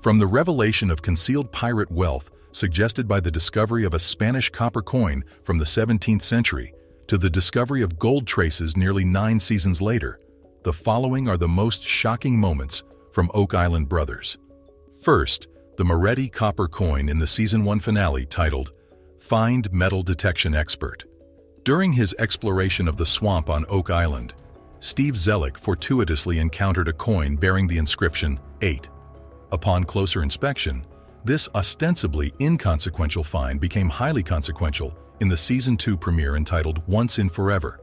From the revelation of concealed pirate wealth suggested by the discovery of a Spanish copper coin from the 17th century to the discovery of gold traces nearly 9 seasons later, the following are the most shocking moments from Oak Island Brothers. First, the Moretti copper coin in the Season 1 finale titled, "Find Metal Detection Expert." During his exploration of the swamp on Oak Island, Steve Zellick fortuitously encountered a coin bearing the inscription 8. Upon closer inspection, this ostensibly inconsequential find became highly consequential in the Season 2 premiere entitled Once and Forever.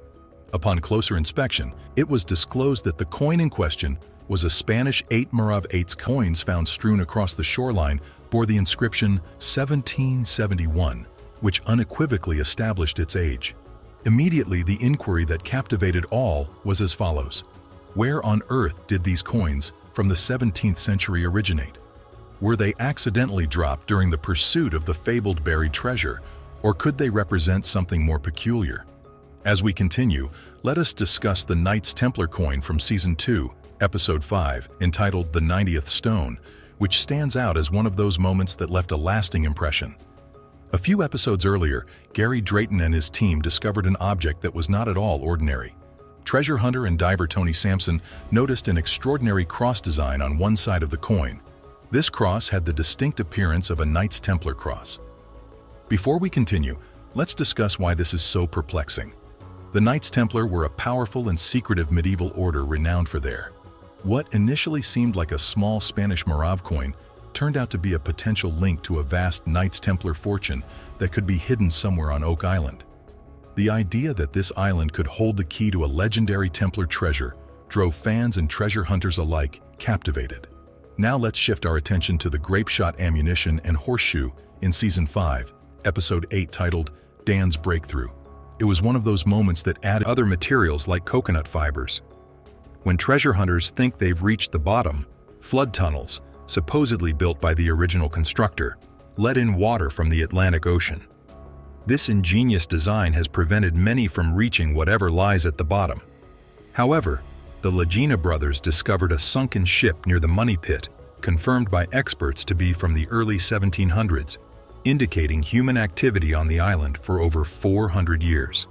Upon closer inspection, it was disclosed that the coin in question was a Spanish 8 Morav 8s coins found strewn across the shoreline bore the inscription 1771, which unequivocally established its age. Immediately, the inquiry that captivated all was as follows: where on earth did these coins from the 17th century originate? Were they accidentally dropped during the pursuit of the fabled buried treasure, or could they represent something more peculiar? As we continue, let us discuss the Knights Templar coin from Season 2, Episode 5, entitled The 90th Stone, which stands out as one of those moments that left a lasting impression. A few episodes earlier, Gary Drayton and his team discovered an object that was not at all ordinary. Treasure hunter and diver Tony Sampson noticed an extraordinary cross design on one side of the coin. This cross had the distinct appearance of a Knights Templar cross. Before we continue, let's discuss why this is so perplexing. The Knights Templar were a powerful and secretive medieval order renowned for their what initially seemed like a small Spanish Morav coin turned out to be a potential link to a vast Knights Templar fortune that could be hidden somewhere on Oak Island. The idea that this island could hold the key to a legendary Templar treasure drove fans and treasure hunters alike captivated. Now let's shift our attention to the grape shot ammunition and horseshoe in Season 5, Episode 8 titled Dan's Breakthrough. It was one of those moments that added other materials like coconut fibers. When treasure hunters think they've reached the bottom, flood tunnels, supposedly built by the original constructor, let in water from the Atlantic Ocean. This ingenious design has prevented many from reaching whatever lies at the bottom. However, the Lagina brothers discovered a sunken ship near the Money Pit, confirmed by experts to be from the early 1700s, indicating human activity on the island for over 400 years.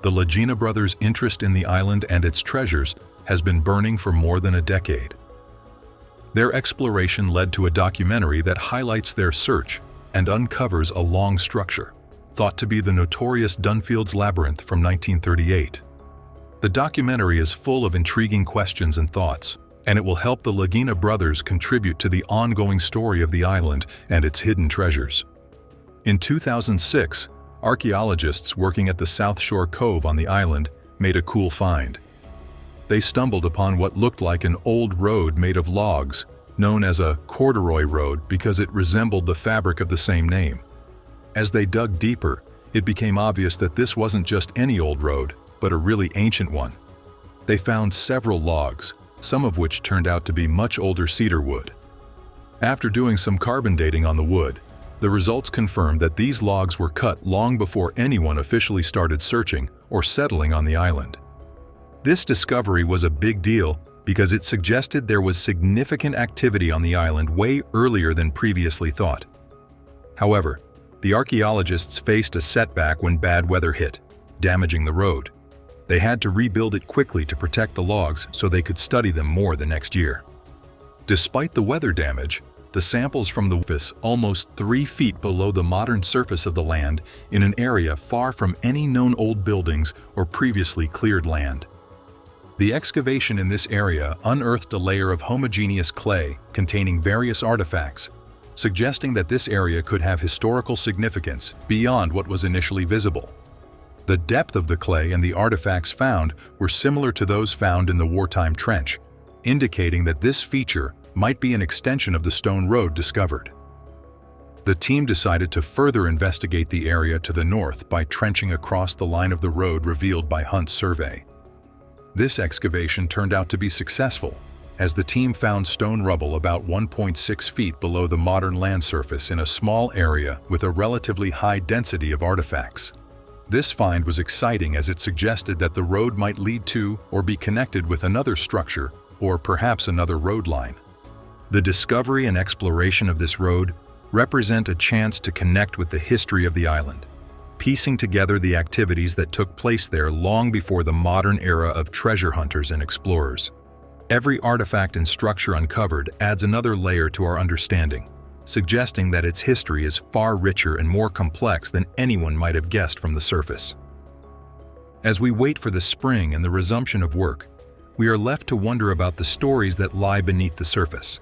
The Lagina brothers' interest in the island and its treasures has been burning for more than a decade. Their exploration led to a documentary that highlights their search and uncovers a long structure, thought to be the notorious Dunfield's Labyrinth from 1938. The documentary is full of intriguing questions and thoughts, and it will help the Lagina brothers contribute to the ongoing story of the island and its hidden treasures. In 2006, archaeologists working at the South Shore Cove on the island made a cool find. They stumbled upon what looked like an old road made of logs, known as a corduroy road because it resembled the fabric of the same name. As they dug deeper, it became obvious that this wasn't just any old road, but a really ancient one. They found several logs, some of which turned out to be much older cedar wood. After doing some carbon dating on the wood, the results confirmed that these logs were cut long before anyone officially started searching or settling on the island. This discovery was a big deal because it suggested there was significant activity on the island way earlier than previously thought. However, the archaeologists faced a setback when bad weather hit, damaging the road. They had to rebuild it quickly to protect the logs so they could study them more the next year. Despite the weather damage, the samples from the surface almost 3 feet below the modern surface of the land in an area far from any known old buildings or previously cleared land. The excavation in this area unearthed a layer of homogeneous clay containing various artifacts, suggesting that this area could have historical significance beyond what was initially visible. The depth of the clay and the artifacts found were similar to those found in the wartime trench, indicating that this feature might be an extension of the stone road discovered. The team decided to further investigate the area to the north by trenching across the line of the road revealed by Hunt's survey. This excavation turned out to be successful, as the team found stone rubble about 1.6 feet below the modern land surface in a small area with a relatively high density of artifacts. This find was exciting as it suggested that the road might lead to or be connected with another structure or perhaps another road line. The discovery and exploration of this road represent a chance to connect with the history of the island, piecing together the activities that took place there long before the modern era of treasure hunters and explorers. Every artifact and structure uncovered adds another layer to our understanding, suggesting that its history is far richer and more complex than anyone might have guessed from the surface. As we wait for the spring and the resumption of work, we are left to wonder about the stories that lie beneath the surface.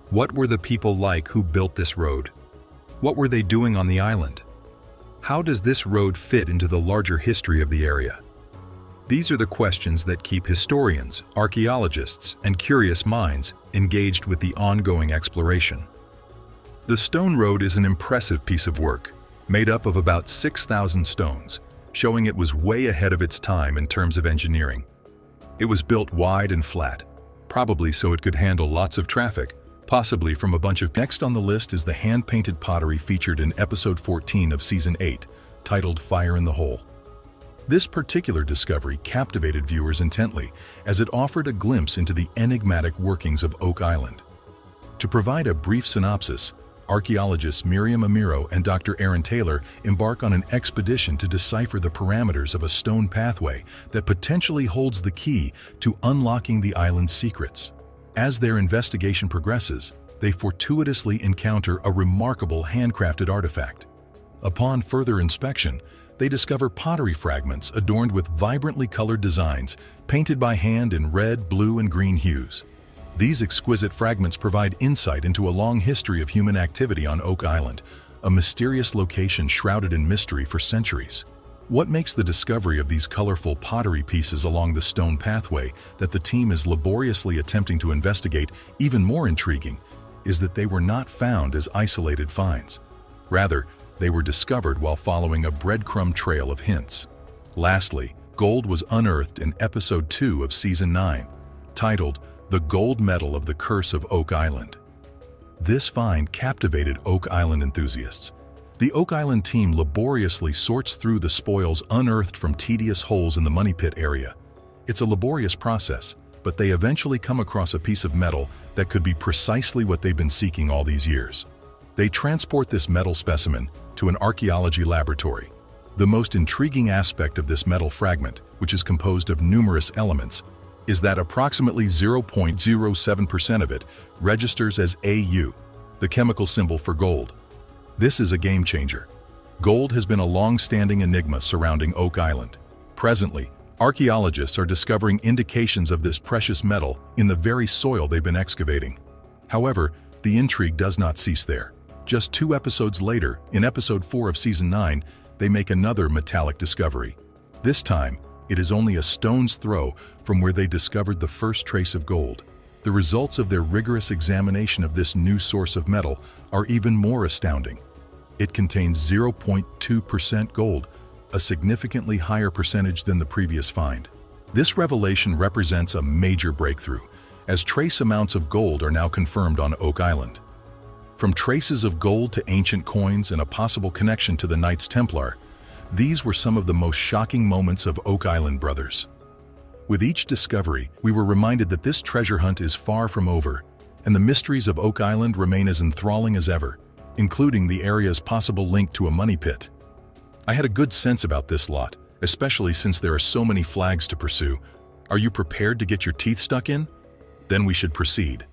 What were the people like who built this road? What were they doing on the island? How does this road fit into the larger history of the area? These are the questions that keep historians, archaeologists, and curious minds engaged with the ongoing exploration. The stone road is an impressive piece of work, made up of about 6,000 stones, showing it was way ahead of its time in terms of engineering. It was built wide and flat, probably so it could handle lots of traffic, possibly from a bunch of... Next on the list is the hand-painted pottery featured in episode 14 of season 8, titled Fire in the Hole. This particular discovery captivated viewers intently as it offered a glimpse into the enigmatic workings of Oak Island. To provide a brief synopsis, archaeologists Miriam Amiro and Dr. Aaron Taylor embark on an expedition to decipher the parameters of a stone pathway that potentially holds the key to unlocking the island's secrets. As their investigation progresses, they fortuitously encounter a remarkable handcrafted artifact. Upon further inspection, they discover pottery fragments adorned with vibrantly colored designs, painted by hand in red, blue, and green hues. These exquisite fragments provide insight into a long history of human activity on Oak Island, a mysterious location shrouded in mystery for centuries. What makes the discovery of these colorful pottery pieces along the stone pathway that the team is laboriously attempting to investigate even more intriguing is that they were not found as isolated finds. Rather, they were discovered while following a breadcrumb trail of hints. Lastly, gold was unearthed in episode 2 of season 9, titled The Gold Medal of the Curse of Oak Island. This find captivated Oak Island enthusiasts. The Oak Island team laboriously sorts through the spoils unearthed from tedious holes in the money pit area. It's a laborious process, but they eventually come across a piece of metal that could be precisely what they've been seeking all these years. They transport this metal specimen to an archaeology laboratory. The most intriguing aspect of this metal fragment, which is composed of numerous elements, is that approximately 0.07% of it registers as Au, the chemical symbol for gold. This is a game changer. Gold has been a long-standing enigma surrounding Oak Island. Presently, archaeologists are discovering indications of this precious metal in the very soil they've been excavating. However, the intrigue does not cease there. Just 2 episodes later, in episode 4 of season 9, they make another metallic discovery. This time, it is only a stone's throw from where they discovered the first trace of gold. The results of their rigorous examination of this new source of metal are even more astounding. It contains 0.2% gold, a significantly higher percentage than the previous find. This revelation represents a major breakthrough, as trace amounts of gold are now confirmed on Oak Island. From traces of gold to ancient coins and a possible connection to the Knights Templar, these were some of the most shocking moments of Oak Island Brothers. With each discovery, we were reminded that this treasure hunt is far from over, and the mysteries of Oak Island remain as enthralling as ever, including the area's possible link to a money pit. I had a good sense about this lot, especially since there are so many flags to pursue. Are you prepared to get your teeth stuck in? Then we should proceed.